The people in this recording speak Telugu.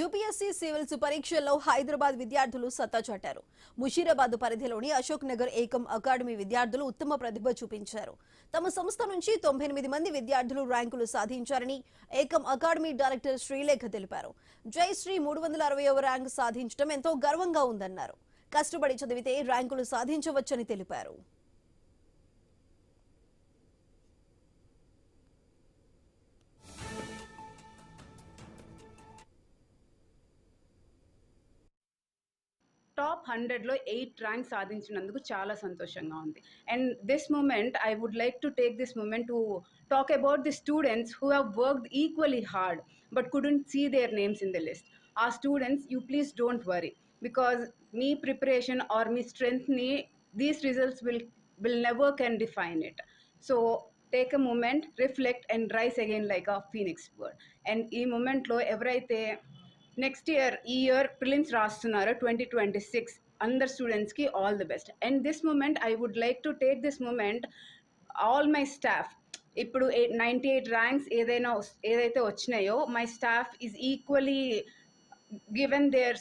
యూపీఎస్సీ సివిల్స్ పరీక్షల్లో హైదరాబాద్ విద్యార్థులు సత్తా చాటారు. ముషీరాబాద్ పరిధిలోని అశోక్ నగర్ ఏకం అకాడమీ విద్యార్థులు ఉత్తమ ప్రతిభ చూపించారు. తమ సంస్థ నుంచి 98 మంది విద్యార్థులు ర్యాంకులు సాధించారని ఏకం అకాడమీ డైరెక్టర్ శ్రీలేఖ తెలిపారు. జయశ్రీ 360వ ర్యాంకు సాధించడం ఎంతో గర్వంగా ఉందన్నారు. కష్టపడి చదివితే ర్యాంకులు సాధించవచ్చని తెలిపారు. టాప్ 100లో 8 ర్యాంక్ సాధించినందుకు చాలా సంతోషంగా ఉంది. And this moment I would like to take this moment to talk about the students who have worked equally hard but couldn't see their names in the list. ఆ students, you please don't worry, because మీ ప్రిపరేషన్ ఆర్ మీ స్ట్రెంగ్త్ని these results will never can define it. So take a moment, reflect and rise again like a phoenix bird. And ఈ మూమెంట్లో ఎవరైతే నెక్స్ట్ ఇయర్ ప్రిలిమ్స్ రాస్తున్నారు 2026 అందరు స్టూడెంట్స్కి all the best. And this moment I would like to take this moment all my staff. ఇప్పుడు 98 ర్యాంక్స్ ఏదైతే వచ్చినాయో, my staff is equally given there